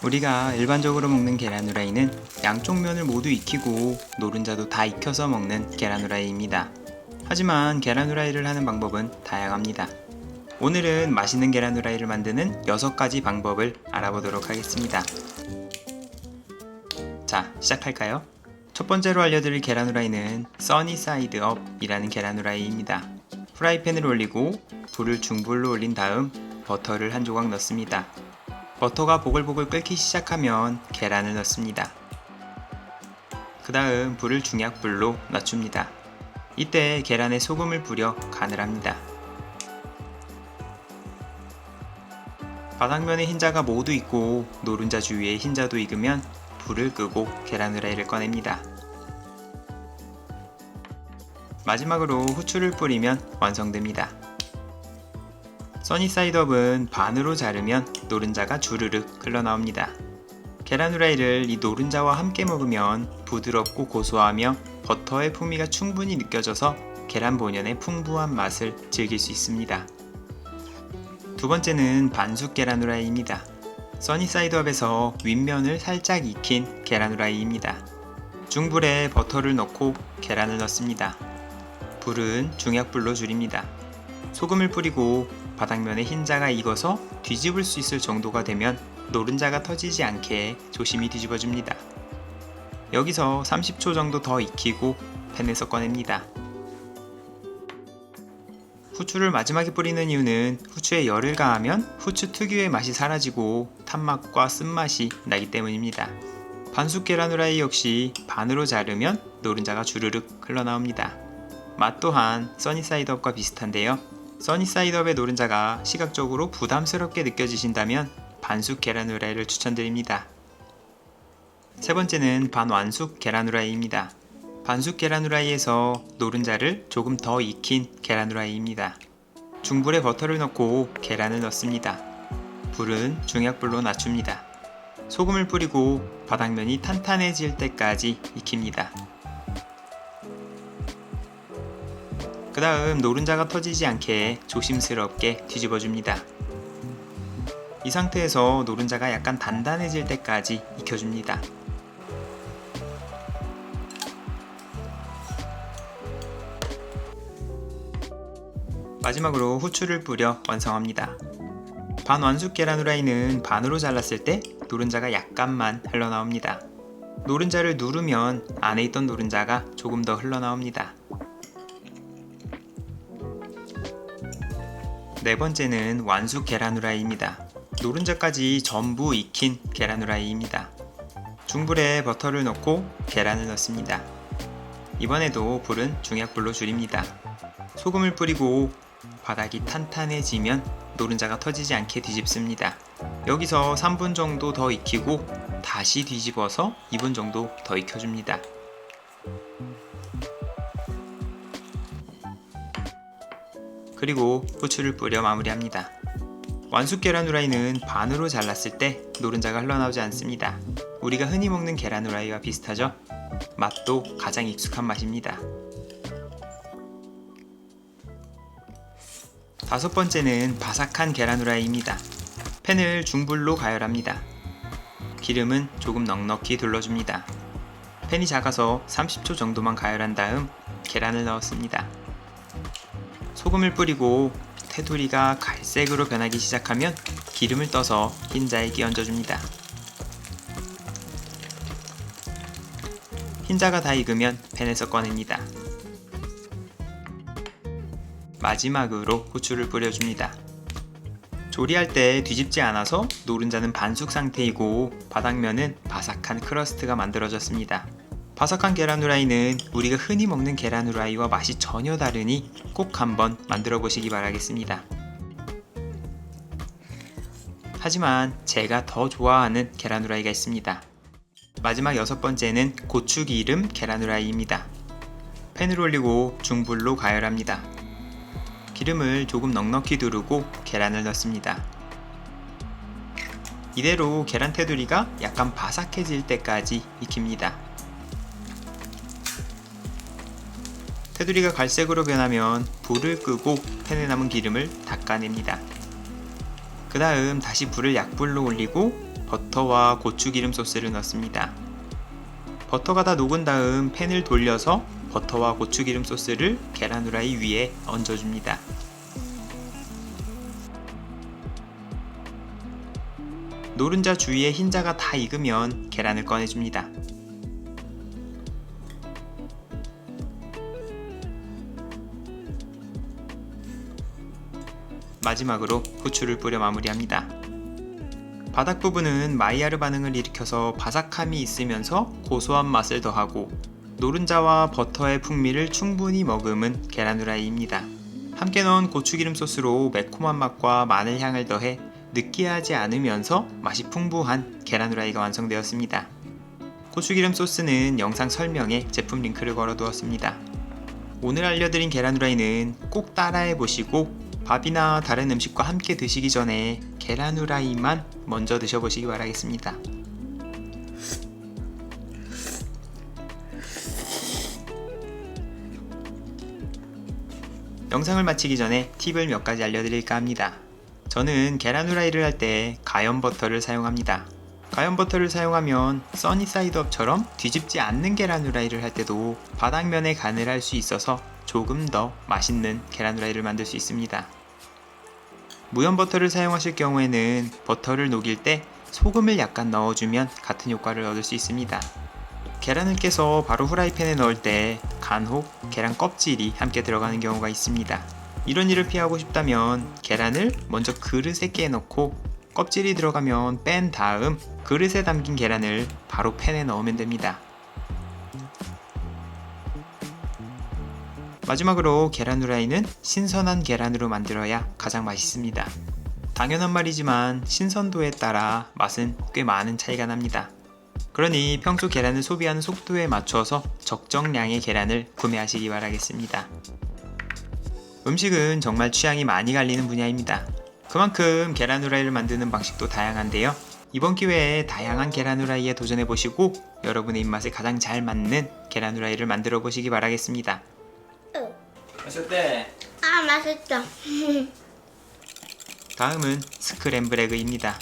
우리가 일반적으로 먹는 계란 후라이는 양쪽 면을 모두 익히고 노른자도 다 익혀서 먹는 계란 후라이입니다. 하지만 계란 후라이를 하는 방법은 다양합니다. 오늘은 맛있는 계란 후라이를 만드는 6가지 방법을 알아보도록 하겠습니다. 자, 시작할까요? 첫 번째로 알려드릴 계란 후라이는 써니 사이드 업이라는 계란 후라이입니다. 프라이팬을 올리고 불을 중불로 올린 다음 버터를 한 조각 넣습니다. 버터가 보글보글 끓기 시작하면 계란을 넣습니다. 그 다음 불을 중약불로 낮춥니다. 이때 계란에 소금을 뿌려 간을 합니다. 바닥면에 흰자가 모두 익고 노른자 주위에 흰자도 익으면 불을 끄고 계란 후라이를 꺼냅니다. 마지막으로 후추를 뿌리면 완성됩니다. 써니사이드업은 반으로 자르면 노른자가 주르륵 흘러나옵니다. 계란 후라이를 이 노른자와 함께 먹으면 부드럽고 고소하며 버터의 풍미가 충분히 느껴져서 계란 본연의 풍부한 맛을 즐길 수 있습니다. 두 번째는 반숙 계란 후라이입니다. 써니사이드업에서 윗면을 살짝 익힌 계란 후라이입니다. 중불에 버터를 넣고 계란을 넣습니다. 불은 중약불로 줄입니다. 소금을 뿌리고 바닥면에 흰자가 익어서 뒤집을 수 있을 정도가 되면 노른자가 터지지 않게 조심히 뒤집어줍니다. 여기서 30초 정도 더 익히고 팬에서 꺼냅니다. 후추를 마지막에 뿌리는 이유는 후추에 열을 가하면 후추 특유의 맛이 사라지고 탄맛과 쓴맛이 나기 때문입니다. 반숙 계란 후라이 역시 반으로 자르면 노른자가 주르륵 흘러나옵니다. 맛 또한 써니사이드업과 비슷한데요. 써니사이드업의 노른자가 시각적으로 부담스럽게 느껴지신다면 반숙 계란 후라이를 추천드립니다. 세 번째는 반완숙 계란 후라이입니다. 반숙 계란 후라이에서 노른자를 조금 더 익힌 계란 후라이입니다. 중불에 버터를 넣고 계란을 넣습니다. 불은 중약불로 낮춥니다. 소금을 뿌리고 바닥면이 탄탄해질 때까지 익힙니다. 그 다음 노른자가 터지지 않게 조심스럽게 뒤집어줍니다. 이 상태에서 노른자가 약간 단단해질 때까지 익혀줍니다. 마지막으로 후추를 뿌려 완성합니다. 반완숙 계란 후라이는 반으로 잘랐을 때 노른자가 약간만 흘러나옵니다. 노른자를 누르면 안에 있던 노른자가 조금 더 흘러나옵니다. 네 번째는 완숙 계란 후라이입니다. 노른자까지 전부 익힌 계란 후라이입니다. 중불에 버터를 넣고 계란을 넣습니다. 이번에도 불은 중약불로 줄입니다. 소금을 뿌리고 바닥이 탄탄해지면 노른자가 터지지 않게 뒤집습니다. 여기서 3분 정도 더 익히고 다시 뒤집어서 2분 정도 더 익혀줍니다. 그리고 후추를 뿌려 마무리합니다. 완숙 계란 후라이는 반으로 잘랐을 때 노른자가 흘러나오지 않습니다. 우리가 흔히 먹는 계란 후라이와 비슷하죠? 맛도 가장 익숙한 맛입니다. 다섯 번째는 바삭한 계란 후라이입니다. 팬을 중불로 가열합니다. 기름은 조금 넉넉히 둘러줍니다. 팬이 작아서 30초 정도만 가열한 다음 계란을 넣었습니다. 소금을 뿌리고 테두리가 갈색으로 변하기 시작하면 기름을 떠서 흰자에 끼얹어줍니다. 흰자가 다 익으면 팬에서 꺼냅니다. 마지막으로 후추를 뿌려줍니다. 조리할 때 뒤집지 않아서 노른자는 반숙 상태이고 바닥면은 바삭한 크러스트가 만들어졌습니다. 바삭한 계란 후라이는 우리가 흔히 먹는 계란 후라이와 맛이 전혀 다르니 꼭 한번 만들어 보시기 바라겠습니다. 하지만 제가 더 좋아하는 계란 후라이가 있습니다. 마지막 여섯 번째는 고추기름 계란 후라이입니다. 팬을 올리고 중불로 가열합니다. 기름을 조금 넉넉히 두르고 계란을 넣습니다. 이대로 계란 테두리가 약간 바삭해질 때까지 익힙니다. 테두리가 갈색으로 변하면 불을 끄고 팬에 남은 기름을 닦아냅니다. 그 다음 다시 불을 약불로 올리고 버터와 고추기름 소스를 넣습니다. 버터가 다 녹은 다음 팬을 돌려서 버터와 고추기름 소스를 계란 후라이 위에 얹어줍니다. 노른자 주위에 흰자가 다 익으면 계란을 꺼내줍니다. 마지막으로 후추를 뿌려 마무리합니다. 바닥 부분은 마이야르 반응을 일으켜서 바삭함이 있으면서 고소한 맛을 더하고 노른자와 버터의 풍미를 충분히 머금은 계란 후라이입니다. 함께 넣은 고추기름 소스로 매콤한 맛과 마늘 향을 더해 느끼하지 않으면서 맛이 풍부한 계란 후라이가 완성되었습니다. 고추기름 소스는 영상 설명에 제품 링크를 걸어 두었습니다. 오늘 알려드린 계란 후라이는 꼭 따라해 보시고 밥이나 다른 음식과 함께 드시기 전에 계란 후라이만 먼저 드셔보시기 바라겠습니다. 영상을 마치기 전에 팁을 몇 가지 알려드릴까 합니다. 저는 계란 후라이를 할 때 가염 버터를 사용합니다. 가염 버터를 사용하면 써니사이드업처럼 뒤집지 않는 계란 후라이를 할 때도 바닥면에 간을 할 수 있어서 조금 더 맛있는 계란 후라이를 만들 수 있습니다. 무염 버터를 사용하실 경우에는 버터를 녹일 때 소금을 약간 넣어주면 같은 효과를 얻을 수 있습니다. 계란을 깨서 바로 후라이팬에 넣을 때 간혹 계란 껍질이 함께 들어가는 경우가 있습니다. 이런 일을 피하고 싶다면 계란을 먼저 그릇에 깨 넣고 껍질이 들어가면 뺀 다음 그릇에 담긴 계란을 바로 팬에 넣으면 됩니다. 마지막으로 계란 후라이는 신선한 계란으로 만들어야 가장 맛있습니다. 당연한 말이지만 신선도에 따라 맛은 꽤 많은 차이가 납니다. 그러니 평소 계란을 소비하는 속도에 맞춰서 적정량의 계란을 구매하시기 바라겠습니다. 음식은 정말 취향이 많이 갈리는 분야입니다. 그만큼 계란 후라이를 만드는 방식도 다양한데요. 이번 기회에 다양한 계란 후라이에 도전해보시고 여러분의 입맛에 가장 잘 맞는 계란 후라이를 만들어 보시기 바라겠습니다. 어때? 아, 맛있어. 다음은 스크램블 에그입니다.